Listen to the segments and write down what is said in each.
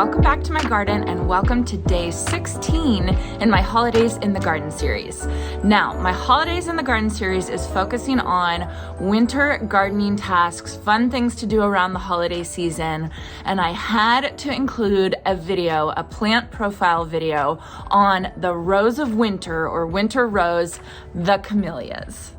welcome back to my garden and welcome to day 16 in my Holidays in the Garden series. Now, my Holidays in the Garden series is focusing on winter gardening tasks, fun things to do around the holiday season, and I had to include a video, a plant profile video on the rose of winter or winter rose, the camellias.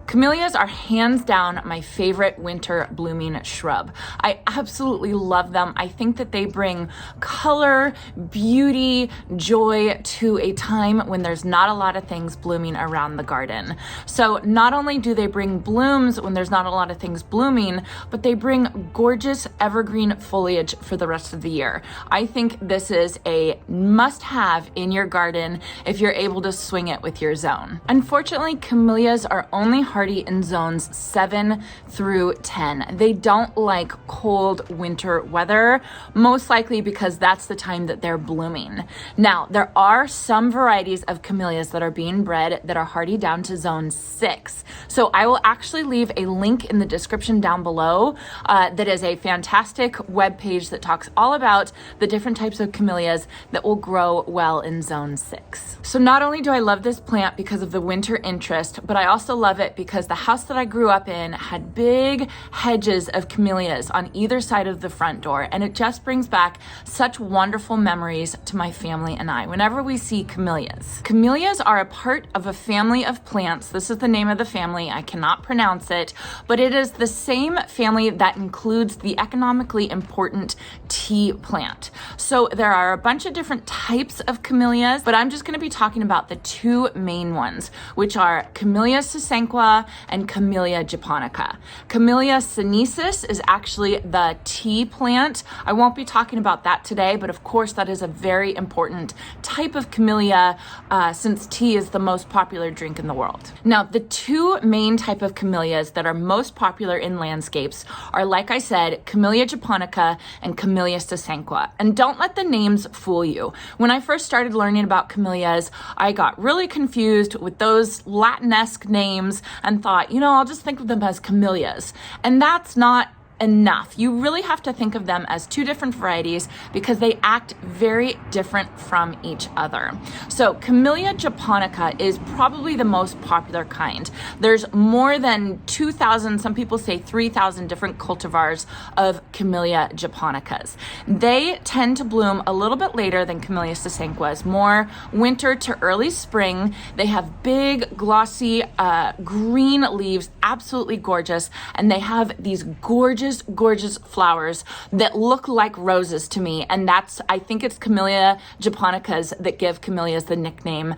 Camellias are hands down my favorite winter blooming shrub. I absolutely love them. I think that they bring color, beauty, joy to a time when there's not a lot of things blooming around the garden. So not only do they bring blooms when there's not a lot of things blooming, but they bring gorgeous evergreen foliage for the rest of the year. I think this is a must-have in your garden if you're able to swing it with your zone. Unfortunately, camellias are only hardy in zones 7 through 10. They don't like cold winter weather, most likely because that's the time that they're blooming. Now, there are some varieties of camellias that are being bred that are hardy down to zone 6. So I will actually leave a link in the description down below that is a fantastic webpage that talks all about the different types of camellias that will grow well in zone 6. So not only do I love this plant because of the winter interest, but I also love it because the house that I grew up in had big hedges of camellias on either side of the front door, and it just brings back such wonderful memories to my family and I whenever we see camellias. Camellias are a part of a family of plants. This is the name of the family. I cannot pronounce it, but it is the same family that includes the economically important tea plant. So there are a bunch of different types of camellias, but I'm just going to be talking about the two main ones, which are Camellia sasanqua and Camellia japonica. Camellia sinensis is actually the tea plant. I won't be talking about that today, but of course that is a very important type of camellia since tea is the most popular drink in the world. Now, the two main type of camellias that are most popular in landscapes are, like I said, Camellia japonica and Camellia sasanqua. And don't let the names fool you. When I first started learning about camellias, I got really confused with those Latin-esque names and thought, I'll just think of them as camellias. And that's not enough. You really have to think of them as two different varieties because they act very different from each other. So Camellia japonica is probably the most popular kind. There's more than 2,000, some people say 3,000 different cultivars of Camellia japonicas. They tend to bloom a little bit later than Camellia sasanquas, more winter to early spring. They have big, glossy, green leaves, absolutely gorgeous, and they have these gorgeous flowers that look like roses to me, and I think it's Camellia japonicas that give camellias the nickname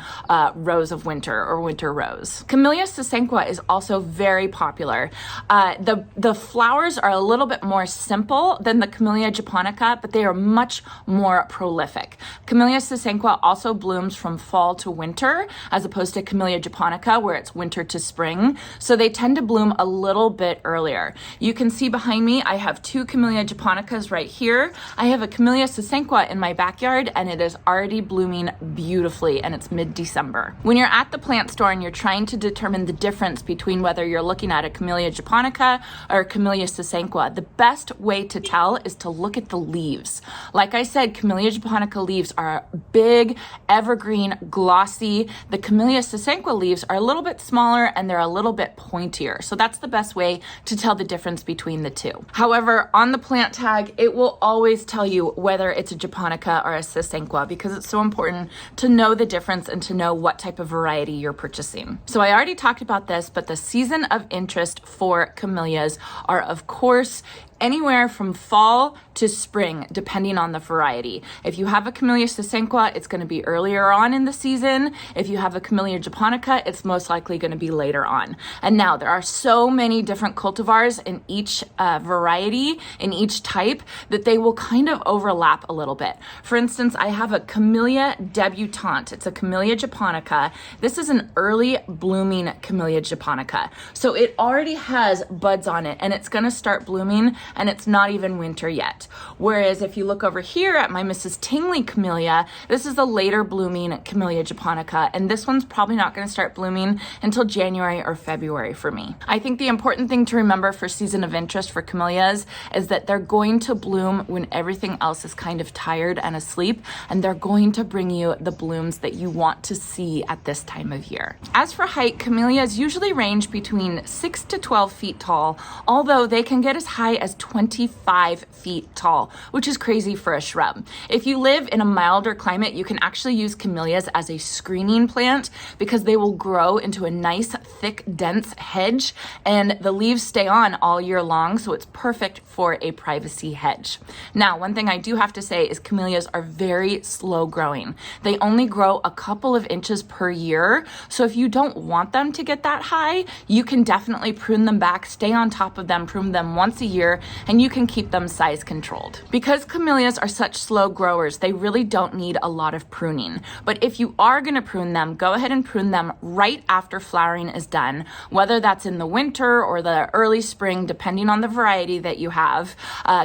rose of winter or winter rose. Camellia sasanqua is also very popular. The flowers are a little bit more simple than the Camellia japonica, but they are much more prolific. Camellia sasanqua also blooms from fall to winter as opposed to Camellia japonica where it's winter to spring, so they tend to bloom a little bit earlier. You can see behind me, I have two Camellia japonicas right here. I have a Camellia sasanqua in my backyard and it is already blooming beautifully and it's mid-December. When you're at the plant store and you're trying to determine the difference between whether you're looking at a Camellia japonica or a Camellia sasanqua, the best way to tell is to look at the leaves. Like I said, Camellia japonica leaves are big, evergreen, glossy. The Camellia sasanqua leaves are a little bit smaller and they're a little bit pointier. So that's the best way to tell the difference between the two. However, on the plant tag, it will always tell you whether it's a japonica or a sasanqua because it's so important to know the difference and to know what type of variety you're purchasing. So I already talked about this, but the season of interest for camellias are, of course, anywhere from fall to spring, depending on the variety. If you have a Camellia sasanqua, it's going to be earlier on in the season. If you have a Camellia japonica, it's most likely going to be later on. And now there are so many different cultivars in each variety, in each type, that they will kind of overlap a little bit. For instance, I have a Camellia debutante. It's a Camellia japonica. This is an early blooming Camellia japonica. So it already has buds on it and it's going to start blooming and it's not even winter yet. Whereas if you look over here at my Mrs. Tingley camellia, this is a later blooming Camellia japonica, and this one's probably not going to start blooming until January or February for me. I think the important thing to remember for season of interest for camellias is that they're going to bloom when everything else is kind of tired and asleep, and they're going to bring you the blooms that you want to see at this time of year. As for height, camellias usually range between 6 to 12 feet tall, although they can get as high as 25 feet tall, which is crazy for a shrub. If you live in a milder climate, you can actually use camellias as a screening plant because they will grow into a nice, thick, dense hedge, and the leaves stay on all year long, so it's perfect for a privacy hedge. Now, one thing I do have to say is camellias are very slow growing. They only grow a couple of inches per year, so if you don't want them to get that high, you can definitely prune them back, stay on top of them, prune them once a year, and you can keep them size controlled. Because camellias are such slow growers, they really don't need a lot of pruning. But if you are going to prune them, go ahead and prune them right after flowering is done, whether that's in the winter or the early spring, depending on the variety that you have.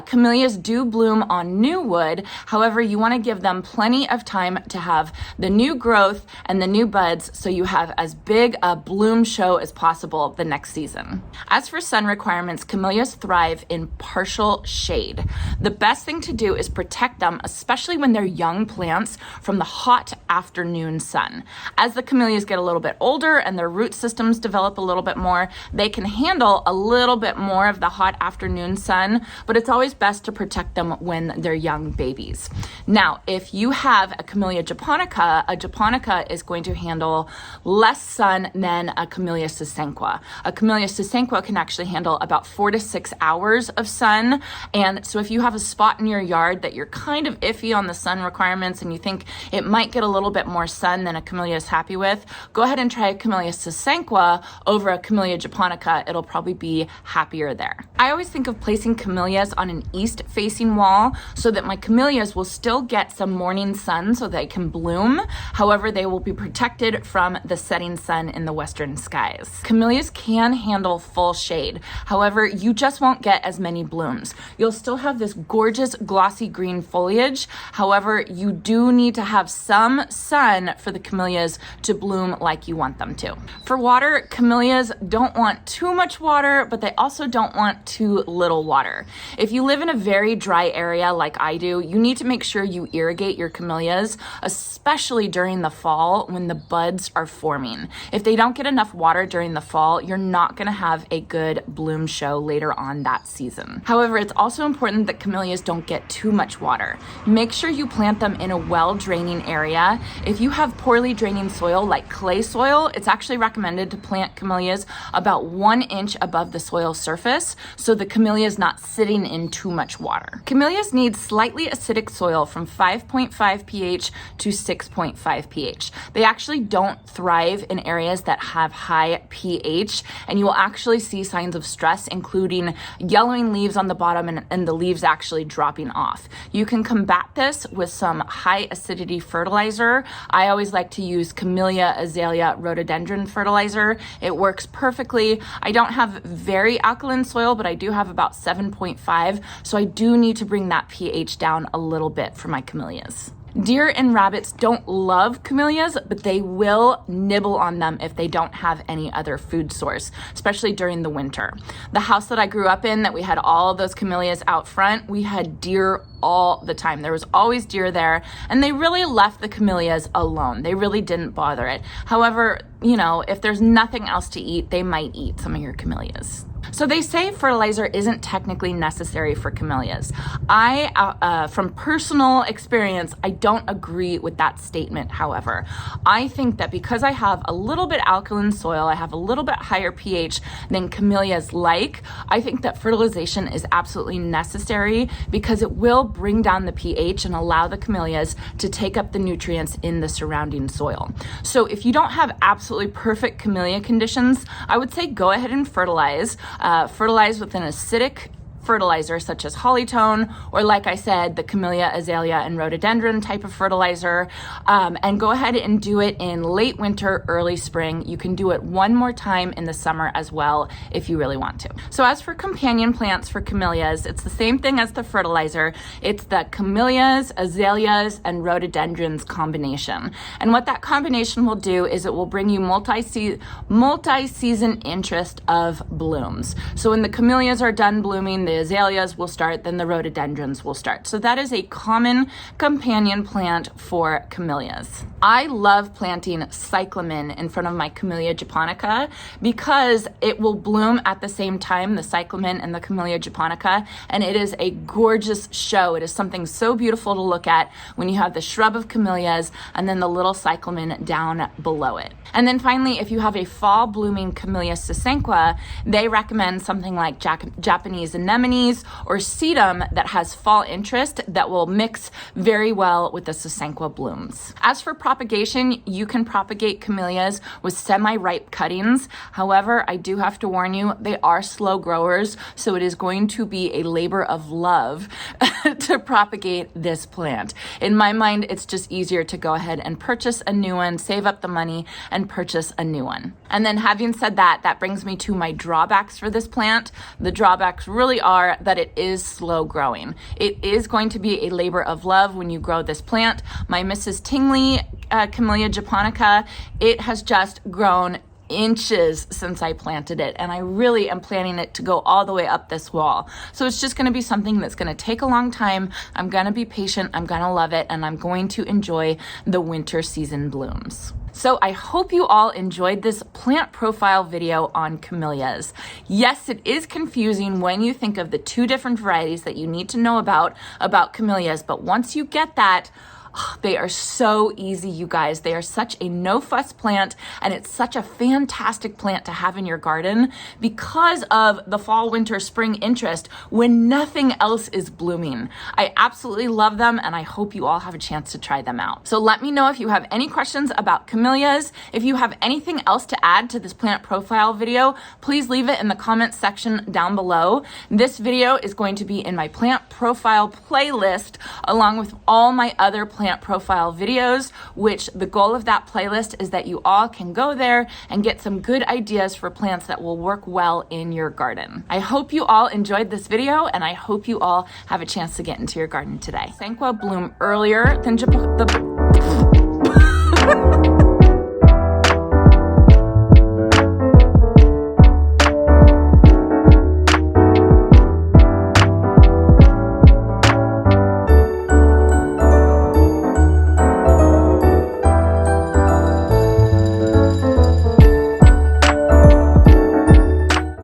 Camellias do bloom on new wood. However, you want to give them plenty of time to have the new growth and the new buds so you have as big a bloom show as possible the next season. As for sun requirements, camellias thrive in partial shade. The best thing to do is protect them, especially when they're young plants, from the hot afternoon sun. As the camellias get a little bit older and their root systems develop a little bit more, they can handle a little bit more of the hot afternoon sun, but it's always best to protect them when they're young babies. Now, if you have a Camellia japonica, a japonica is going to handle less sun than a Camellia sasanqua. A Camellia sasanqua can actually handle about 4 to 6 hours of sun, and so if you have a spot in your yard that you're kind of iffy on the sun requirements and you think it might get a little bit more sun than a Camellia is happy with, go ahead and try a Camellia sasanqua over a Camellia japonica. It'll probably be happier there. I always think of placing camellias on an east-facing wall so that my camellias will still get some morning sun so they can bloom. However, they will be protected from the setting sun in the western skies. Camellias can handle full shade. However, you just won't get as many blooms. You'll still have this gorgeous glossy green foliage. However, you do need to have some sun for the camellias to bloom like you want them to. For water, camellias don't want too much water, but they also don't want too little water. If you live in a very dry area like I do, you need to make sure you irrigate your camellias, especially during the fall when the buds are forming. If they don't get enough water during the fall, you're not going to have a good bloom show later on that season. However, it's also important that camellias don't get too much water. Make sure you plant them in a well-draining area. If you have poorly draining soil like clay soil, it's actually recommended to plant camellias about 1 inch above the soil surface so the camellia is not sitting in too much water. Camellias need slightly acidic soil from 5.5 pH to 6.5 pH. They actually don't thrive in areas that have high pH, and you will actually see signs of stress, including yellowing leaves on the bottom and the leaves actually dropping off. You can combat this with some high acidity fertilizer. I always like to use Camellia azalea rhododendron fertilizer. It works perfectly. I don't have very alkaline soil, but I do have about 7.5, so I do need to bring that pH down a little bit for my camellias. Deer and rabbits don't love camellias, but they will nibble on them if they don't have any other food source, especially during the winter. The house that I grew up in, that we had all of those camellias out front, we had deer all the time. There was always deer there, and they really left the camellias alone. They really didn't bother it. However, if there's nothing else to eat, they might eat some of your camellias. So they say fertilizer isn't technically necessary for camellias. From personal experience, I don't agree with that statement, however. I think that because I have a little bit alkaline soil, I have a little bit higher pH than camellias like, I think that fertilization is absolutely necessary because it will bring down the pH and allow the camellias to take up the nutrients in the surrounding soil. So if you don't have absolutely perfect camellia conditions, I would say go ahead and fertilize. Fertilize with an acidic fertilizer such as Hollytone, or like I said, the Camellia, Azalea, and Rhododendron type of fertilizer, and go ahead and do it in late winter, early spring. You can do it one more time in the summer as well if you really want to. So as for companion plants for camellias, it's the same thing as the fertilizer. It's the camellias, azaleas, and rhododendrons combination. And what that combination will do is it will bring you multi-season interest of blooms. So when the camellias are done blooming, the azaleas will start, then the rhododendrons will start. So that is a common companion plant for camellias. I love planting cyclamen in front of my Camellia japonica because it will bloom at the same time, the cyclamen and the Camellia japonica, and it is a gorgeous show. It is something so beautiful to look at when you have the shrub of camellias and then the little cyclamen down below it. And then finally, if you have a fall blooming Camellia sasanqua, they recommend something like Japanese anemones or sedum that has fall interest that will mix very well with the sasanqua blooms. As for propagation, you can propagate camellias with semi-ripe cuttings. However, I do have to warn you, they are slow growers, so it is going to be a labor of love to propagate this plant. In my mind, it's just easier to go ahead and purchase a new one, save up the money, and purchase a new one. And then having said that, that brings me to my drawbacks for this plant. The drawbacks really are that it is slow growing. It is going to be a labor of love when you grow this plant. My Mrs. Tingley Camellia japonica, it has just grown inches since I planted it, and I really am planning it to go all the way up this wall. So it's just going to be something that's going to take a long time. I'm going to be patient, I'm going to love it, and I'm going to enjoy the winter season blooms. So I hope you all enjoyed this plant profile video on camellias. Yes, it is confusing when you think of the two different varieties that you need to know about camellias, but once you get that, they are so easy, you guys. They are such a no-fuss plant, and it's such a fantastic plant to have in your garden because of the fall, winter, spring interest when nothing else is blooming. I absolutely love them, and I hope you all have a chance to try them out. So let me know if you have any questions about camellias. If you have anything else to add to this plant profile video, please leave it in the comments section down below. This video is going to be in my plant profile playlist along with all my other plant profile videos, which the goal of that playlist is that you all can go there and get some good ideas for plants that will work well in your garden. I hope you all enjoyed this video, and I hope you all have a chance to get into your garden today. Sasanqua bloom earlier than the